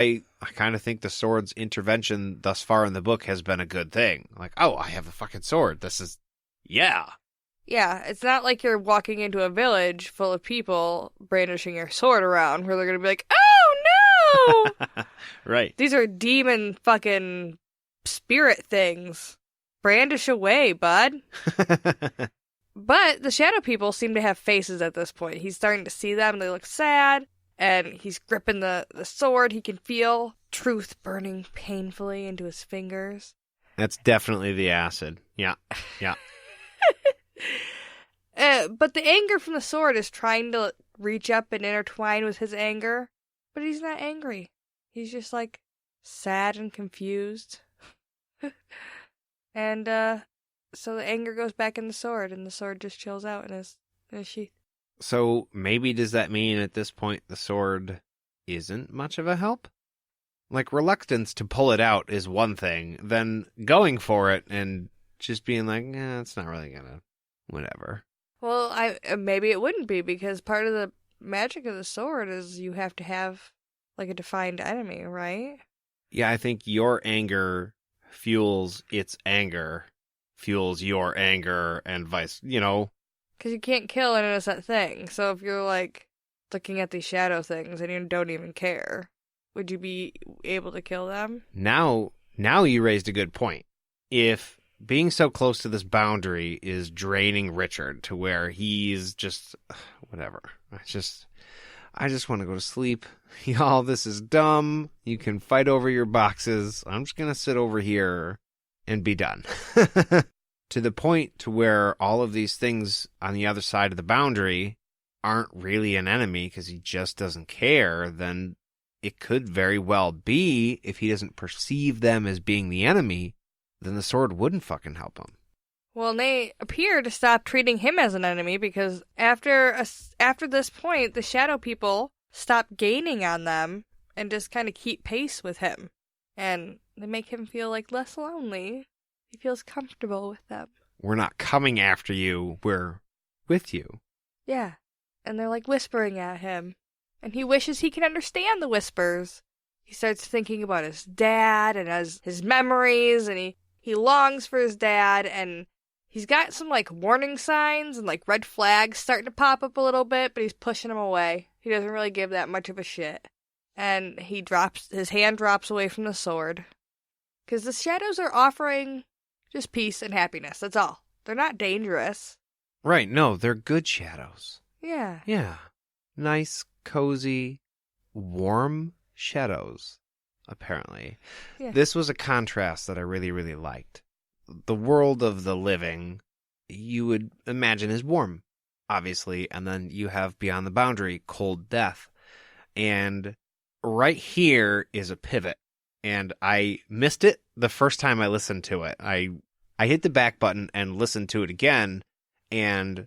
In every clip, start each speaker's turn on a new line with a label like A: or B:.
A: I kind of think the sword's intervention thus far in the book has been a good thing. Like, oh, I have a fucking sword. This is, yeah.
B: Yeah, it's not like you're walking into a village full of people brandishing your sword around where they're going to be like, oh no!
A: Right.
B: These are demon fucking spirit things. Brandish away, bud. But the shadow people seem to have faces at this point. He's starting to see them. They look sad. And he's gripping the sword. He can feel truth burning painfully into his fingers.
A: That's definitely the acid. Yeah. Yeah.
B: But the anger from the sword is trying to reach up and intertwine with his anger. But he's not angry. He's just like sad and confused. And so the anger goes back in the sword, and the sword just chills out in his sheath.
A: So maybe does that mean at this point the sword isn't much of a help? Like, reluctance to pull it out is one thing, then going for it and just being like, it's not really gonna, whatever.
B: Well, maybe it wouldn't be, because part of the magic of the sword is you have to have, like, a defined enemy, right?
A: Yeah, I think your anger fuels its anger, fuels your anger, and vice,
B: Because you can't kill an innocent thing. So if you're, like, looking at these shadow things and you don't even care, would you be able to kill them?
A: Now you raised a good point. If being so close to this boundary is draining Richard to where he's just, whatever. I just want to go to sleep. Y'all, this is dumb. You can fight over your boxes. I'm just going to sit over here and be done. To the point to where all of these things on the other side of the boundary aren't really an enemy because he just doesn't care, then it could very well be, if he doesn't perceive them as being the enemy, then the sword wouldn't fucking help him.
B: Well, they appear to stop treating him as an enemy, because after this point, the shadow people stop gaining on them and just kind of keep pace with him. And they make him feel like less lonely. He feels comfortable with them.
A: We're not coming after you. We're with you.
B: Yeah. And they're like whispering at him. And he wishes he can understand the whispers. He starts thinking about his dad and his memories, and he longs for his dad, and he's got some, like, warning signs and, like, red flags starting to pop up a little bit, but he's pushing them away. He doesn't really give that much of a shit. And his hand drops away from the sword. Because the shadows are offering just peace and happiness, that's all. They're not dangerous.
A: Right, no, they're good shadows.
B: Yeah.
A: Yeah. Nice, cozy, warm shadows, apparently.
B: Yeah.
A: This was a contrast that I really, really liked. The world of the living, you would imagine, is warm, obviously, and then you have beyond the boundary, cold death. And right here is a pivot. And I missed it the first time I listened to it. I hit the back button and listened to it again, and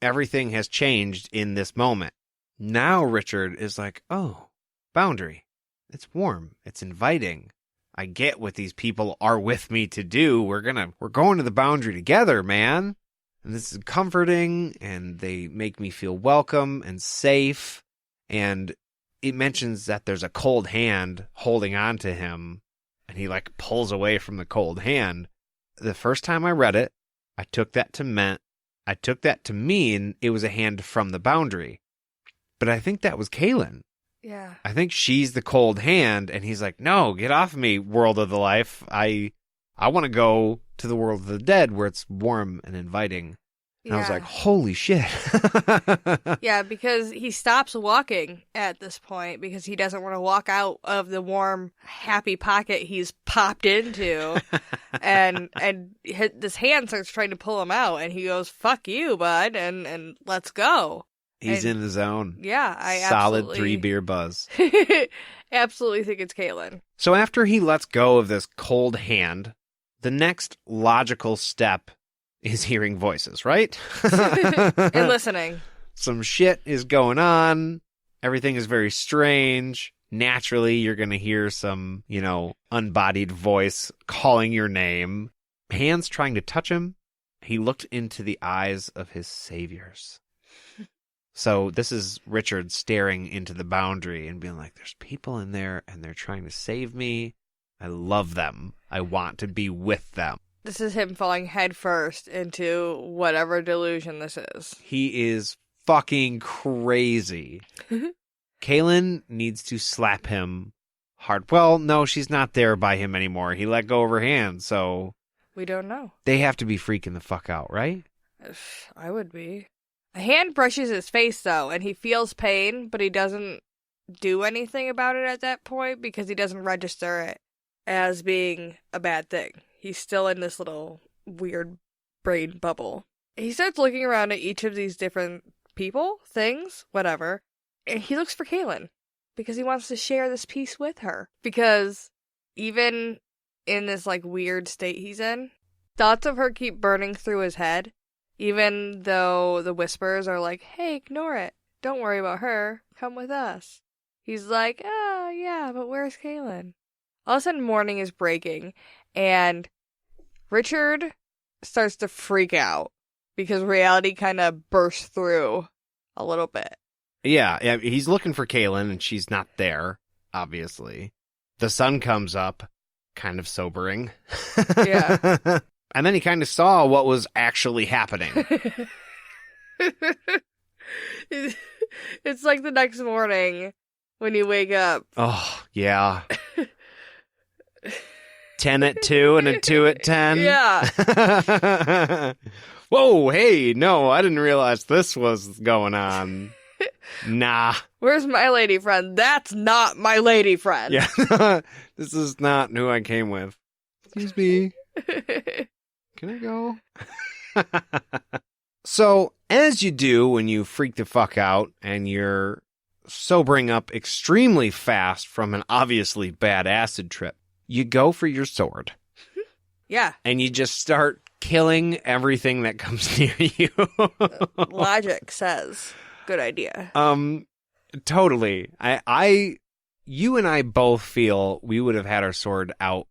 A: everything has changed in this moment. Now Richard is like, oh, boundary. It's warm. It's inviting. I get what these people are with me to do. We're going to the boundary together, man. And this is comforting, and they make me feel welcome and safe. And it mentions that there's a cold hand holding on to him, and he, like, pulls away from the cold hand. The first time I read it, I took that to mean it was a hand from the boundary. But I think that was Kaylin.
B: Yeah.
A: I think she's the cold hand, and he's like, no, get off me, world of the life. I want to go to the world of the dead where it's warm and inviting. And I was like, holy shit.
B: Yeah, because he stops walking at this point because he doesn't want to walk out of the warm, happy pocket he's popped into. and this hand starts trying to pull him out, and he goes, fuck you, bud, and let's go.
A: He's in the zone.
B: Yeah, I
A: Solid 3-beer buzz.
B: absolutely think it's Kaylin.
A: So after he lets go of this cold hand, the next logical step is hearing voices, right?
B: And listening.
A: Some shit is going on. Everything is very strange. Naturally, you're going to hear some, unbodied voice calling your name. Hands trying to touch him. He looked into the eyes of his saviors. So this is Richard staring into the boundary and being like, there's people in there and they're trying to save me. I love them. I want to be with them.
B: This is him falling headfirst into whatever delusion this is.
A: He is fucking crazy. Kaylin needs to slap him hard. Well, no, she's not there by him anymore. He let go of her hand, so...
B: We don't know.
A: They have to be freaking the fuck out, right?
B: I would be. A hand brushes his face, though, and he feels pain, but he doesn't do anything about it at that point because he doesn't register it as being a bad thing. He's still in this little weird brain bubble. He starts looking around at each of these different people, things, whatever, and he looks for Kaylin because he wants to share this piece with her. Because even in this like weird state he's in, thoughts of her keep burning through his head, even though the whispers are like, hey, ignore it. Don't worry about her. Come with us. He's like, oh, yeah, but where's Kaylin? All of a sudden, morning is breaking, and Richard starts to freak out because reality kind of bursts through a little bit.
A: Yeah, he's looking for Kaylin, and she's not there, obviously. The sun comes up, kind of sobering.
B: Yeah.
A: And then he kind of saw what was actually happening.
B: It's like the next morning when you wake up.
A: Oh, yeah. 10 at 2 and a 2 at 10.
B: Yeah.
A: Whoa, hey, no, I didn't realize this was going on. Nah.
B: Where's my lady friend? That's not my lady friend.
A: Yeah. This is not who I came with. Excuse me. Can I go? So, as you do when you freak the fuck out and you're sobering up extremely fast from an obviously bad acid trip, you go for your sword.
B: Yeah.
A: And you just start killing everything that comes near you.
B: Logic says, good idea.
A: Totally. You and I both feel we would have had our sword out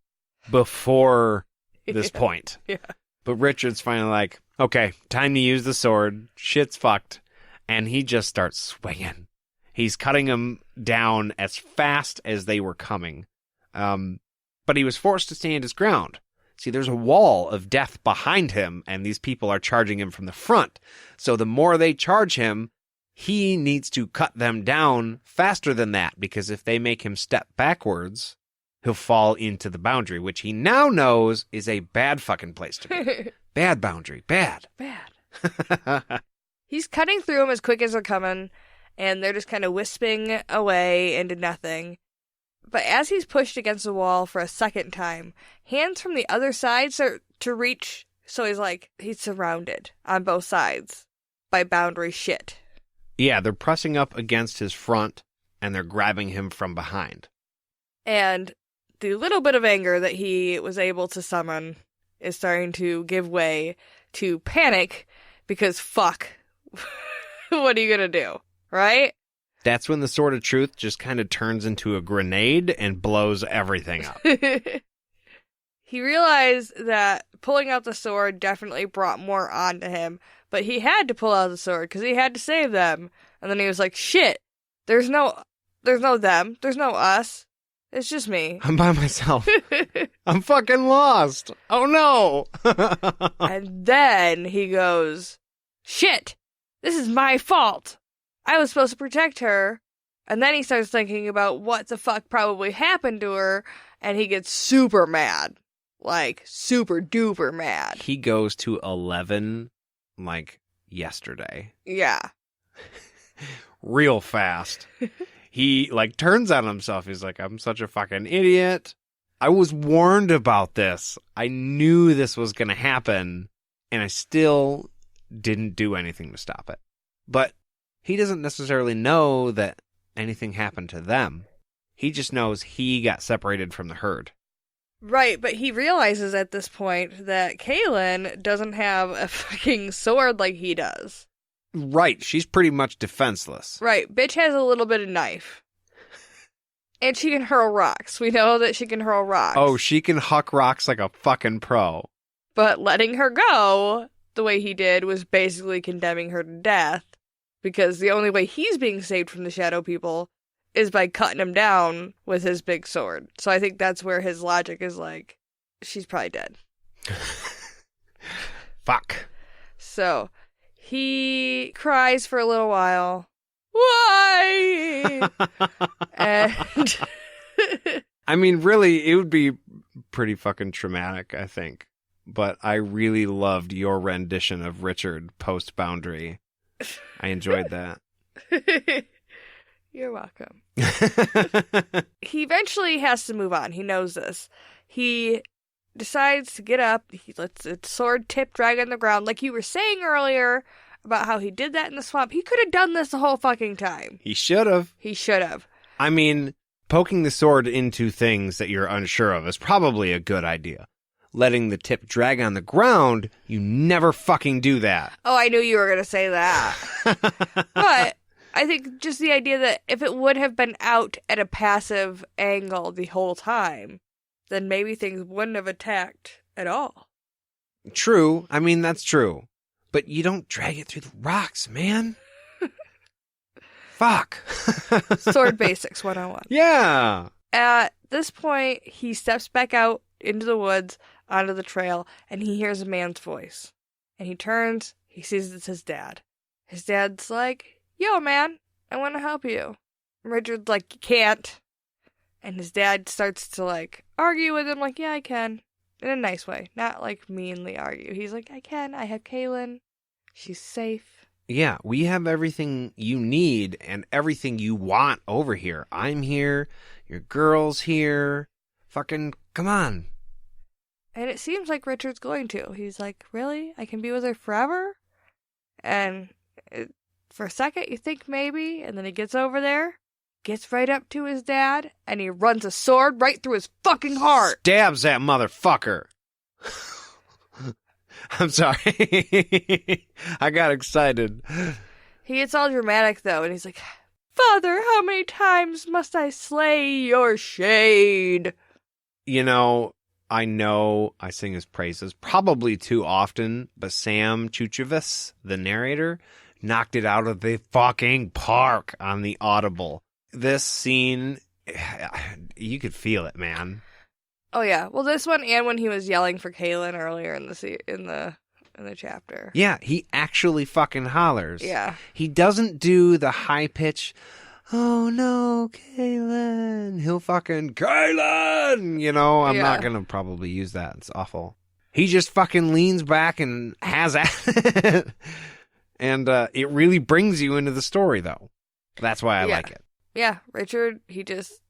A: before this point.
B: Yeah.
A: But Richard's finally like, okay, time to use the sword. Shit's fucked. And he just starts swinging. He's cutting them down as fast as they were coming. But he was forced to stand his ground. See, there's a wall of death behind him, and these people are charging him from the front. So the more they charge him, he needs to cut them down faster than that, because if they make him step backwards, he'll fall into the boundary, which he now knows is a bad fucking place to be. Bad boundary. Bad.
B: Bad. He's cutting through them as quick as they're coming, and they're just kind of wisping away into nothing. But as he's pushed against the wall for a second time, hands from the other side start to reach, so he's surrounded on both sides by boundary shit.
A: Yeah, they're pressing up against his front, and they're grabbing him from behind.
B: And the little bit of anger that he was able to summon is starting to give way to panic, because fuck, what are you gonna do, right?
A: That's when the Sword of Truth just kind of turns into a grenade and blows everything up.
B: He realized that pulling out the sword definitely brought more onto him, but he had to pull out the sword because he had to save them. And then he was like, shit, there's no them, there's no us, it's just me.
A: I'm by myself. I'm fucking lost. Oh no.
B: And then he goes, shit, this is my fault. I was supposed to protect her. And then he starts thinking about what the fuck probably happened to her, and he gets super mad. Like, super duper mad.
A: He goes to 11, like, yesterday.
B: Yeah.
A: Real fast. He, like, turns on himself. He's like, I'm such a fucking idiot. I was warned about this. I knew this was going to happen, and I still didn't do anything to stop it. But he doesn't necessarily know that anything happened to them. He just knows he got separated from the herd.
B: Right, but he realizes at this point that Kaylin doesn't have a fucking sword like he does.
A: Right, she's pretty much defenseless.
B: Right, bitch has a little bit of knife. And she can hurl rocks. We know that she can hurl rocks.
A: Oh, she can huck rocks like a fucking pro.
B: But letting her go the way he did was basically condemning her to death. because the only way he's being saved from the shadow people is by cutting him down with his big sword. So I think that's where his logic is like, she's probably dead.
A: Fuck.
B: So he cries for a little while. Why? And
A: I mean, really, it would be pretty fucking traumatic, I think. But I really loved your rendition of Richard post-Boundary. I enjoyed that.
B: You're welcome. He eventually has to move on. He knows this. He decides to get up. He lets the sword tip drag on the ground. Like you were saying earlier about how he did that in the swamp. He could have done this the whole fucking time.
A: He should have.
B: He should have.
A: I mean, poking the sword into things that you're unsure of is probably a good idea. Letting the tip drag on the ground, you never fucking do that.
B: Oh, I knew you were going to say that. But I think just the idea that if it would have been out at a passive angle the whole time, then maybe things wouldn't have attacked at all.
A: True. I mean, that's true. But you don't drag it through the rocks, man. Fuck.
B: Sword basics 101.
A: Yeah.
B: At this point, he steps back out into the woods, onto the trail, and he hears a man's voice. And he turns, he sees it's his dad. His dad's like, yo, man, I want to help you. And Richard's like, you can't. And his dad starts to, like, argue with him, like, yeah, I can. In a nice way, not, like, meanly argue. He's like, I can, I have Kaylin. She's safe.
A: Yeah, we have everything you need and everything you want over here. I'm here, your girl's here. Fucking, come on.
B: And it seems like Richard's going to. He's like, really? I can be with her forever? And for a second, you think maybe, and then he gets over there, gets right up to his dad, and he runs a sword right through his fucking heart.
A: Stabs that motherfucker. I'm sorry. I got excited.
B: He gets all dramatic, though, and he's like, Father, how many times must I slay your shade?
A: You know I sing his praises probably too often, but Sam Chuchevas, the narrator, knocked it out of the fucking park on the Audible. This scene, you could feel it, man.
B: Oh yeah, well this one and when he was yelling for Kaylin earlier in the chapter.
A: Yeah, he actually fucking hollers.
B: Yeah,
A: he doesn't do the high pitch. Oh no, Kaylin! He'll fucking Kaylin. You know, I'm not gonna probably use that. It's awful. He just fucking leans back and has at it, and it really brings you into the story, though. That's why I like it.
B: Yeah, Richard, he just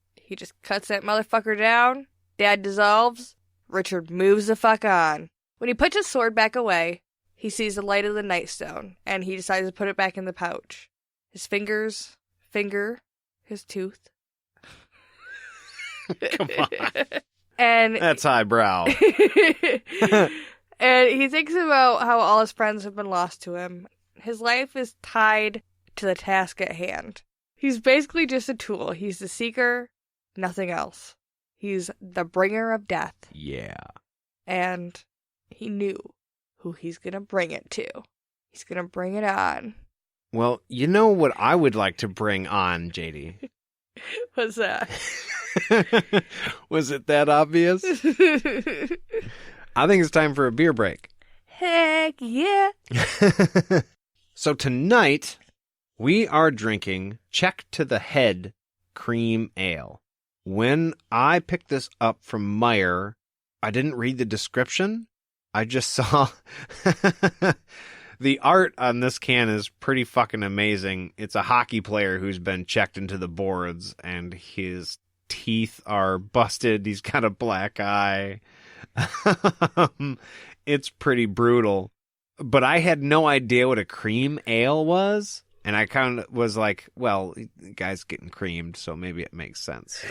B: cuts that motherfucker down. Dad dissolves. Richard moves the fuck on. When he puts his sword back away, he sees the light of the nightstone, and he decides to put it back in the pouch. His finger, his tooth.
A: Come on.
B: And
A: that's highbrow.
B: And he thinks about how all his friends have been lost to him. His life is tied to the task at hand. He's basically just a tool. He's the seeker, nothing else. He's the bringer of death.
A: Yeah.
B: And he knew who he's going to bring it to. He's going to bring it on.
A: Well, you know what I would like to bring on, JD?
B: What's that?
A: Was it that obvious? I think it's time for a beer break.
B: Heck yeah.
A: So tonight, we are drinking Check to the Head Cream Ale. When I picked this up from Meyer, I didn't read the description. I just saw the art on this can is pretty fucking amazing. It's a hockey player who's been checked into the boards and his teeth are busted. He's got a black eye. It's pretty brutal. But I had no idea what a cream ale was. And I kind of was like, well, the guy's getting creamed, so maybe it makes sense.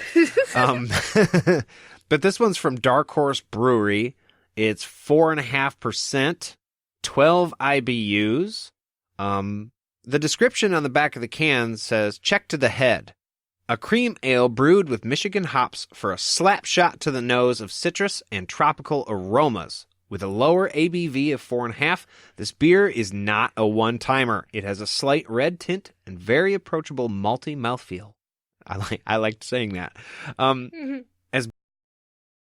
A: But this one's from Dark Horse Brewery. It's 4.5%, 12 IBUs. The description on the back of the can says, Check to the Head. A cream ale brewed with Michigan hops for a slap shot to the nose of citrus and tropical aromas. With a lower ABV of 4.5, this beer is not a one-timer. It has a slight red tint and very approachable malty mouthfeel. I liked saying that.